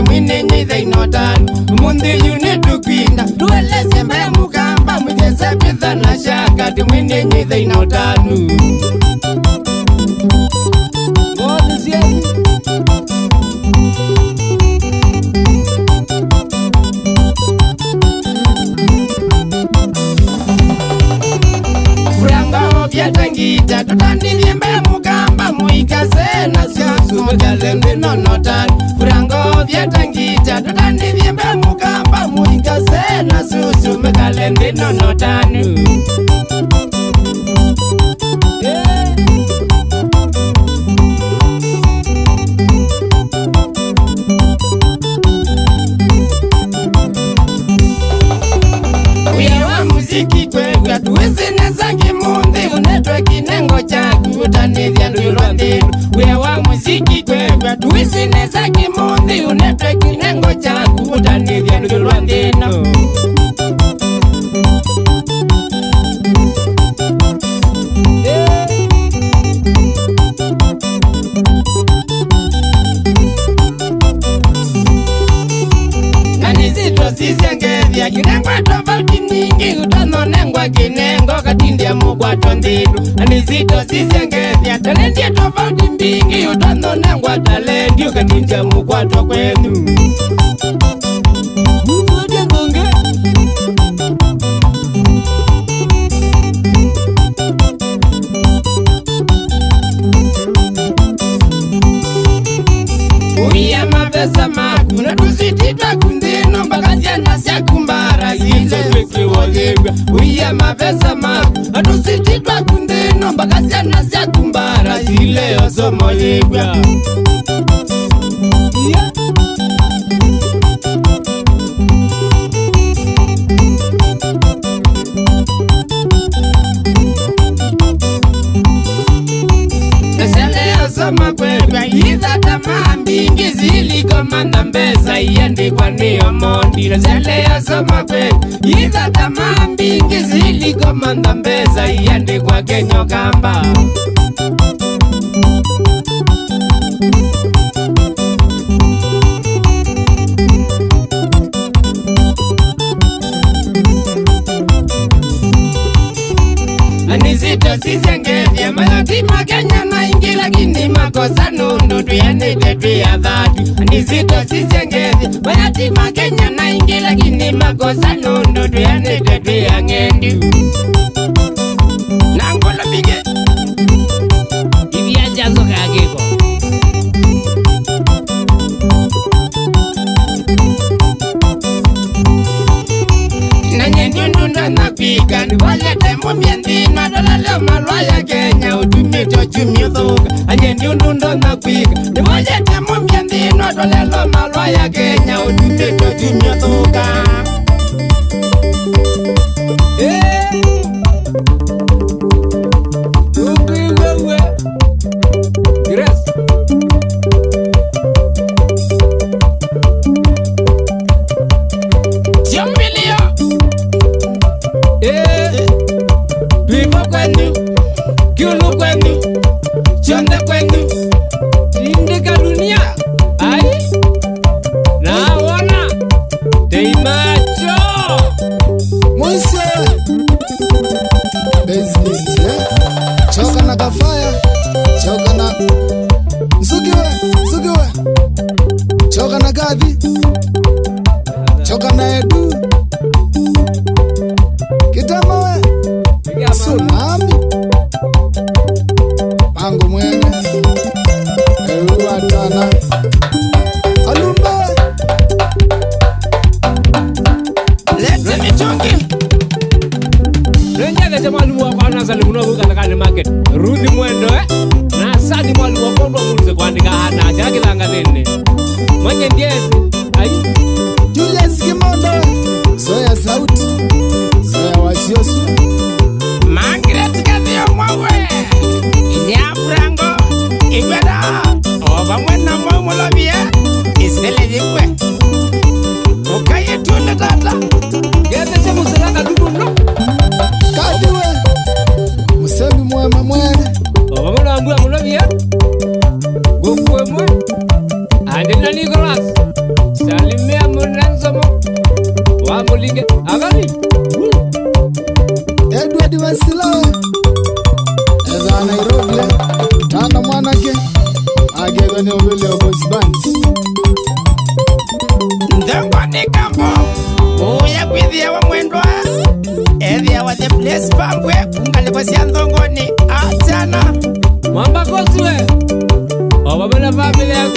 Mwine nyitha inotanu Mundi yune tukwinda Tuweleze mbe mukamba Mwigeze kwitha na shaka Mwine nyitha inotanu Furango vyatangita Tutandivye mbe mukamba Muikase na siasu Mkalende nonotanu Furango vyatangita Tutandivye mbe mukamba Muikase na susu Mkalende nonotanu Muziki kwegwa tuwezine zangi mundi Unetwe kinengo chaku utanivya ndulondinu Wewa muziki kwegwa tuwezine zangi mundi Unetwe kinengo chaku utanivya ndulondinu Nanizito sisengevya kinengwa tofauti nyingi Utanonengwa kinengo katindia mugwa tondilu Nanizito sisengevya talendia tofauti mbingi Utanonengwa talendio katindia mugwa tokwenu Uya mapesa maku na tusititwa kundino Mbakazia na siakumbara hizo kwekwe wazegwa Uya mapesa maku na tusititwa kundino Mbakazia na siakumbara zile osomo yegwa Soma kwekwa Hiza tamaa mbingi ziliko manda mbeza Iyende kwa niyo mondi Zele ya soma kwekwa Hiza tamaa mbingi ziliko manda mbeza Iyende kwa kenyo kamba Anizito sisengevya Mayotima Kenya na ingi lakini makosa nundu Tuyanite tuya dhatu Anizito sisengevya Mayotima Kenya na ingi lakini makosa nundu Tuyanite tuya ngendu Nangolo pige Ivya janzo kageko Nanyendundu napika Niwalete mumyendina Dolale malwa ya Kenya Utumito chumyothoka Anyendundu napika Niwalete mumyendina Dolale malwa ya Kenya Utumito chumyothoka Ukiwewe Grace Siombilio Pivo kwenu Kiulu kwenu Chonde kwenu Indika dunia Ai Naona Teimacho Mwise Business Choka na kafaya Choka na Nsugiwe Choka na gadhi Choka na edu Kitamawe Tsunami Pangu mwene Eruwa tana Alumbe Lete michongi Renjaga chamalu wa kwa nasa limuno huka nakani market Ruthi mwendo Na sadi mwalu wa kondo mulze kwa ndika hana Chaki thanga dhene Mwenye ndiesi Ai Julius Kimondo Zoya sauti Zoya wasiosu Margaret Gathio mwawe Inya Frango Igweda Mune tata Gete se musilanga dubuno Kadiwe Musembi mwema mwene Obamuna ambua munovia Gukwe mwe Andina Nicholas Salimia Munanzomo Wamulinge Abali Edward Wasilawe Eza Nairobi Tana mwanake Agega ni uvile wa boys bands Ndengwa ni kambo Uya kwithia wa mwendwa Ethia wa the place pambwe Kungaleko siya ndongoni Atana Mwamba kosiwe Obamuna familia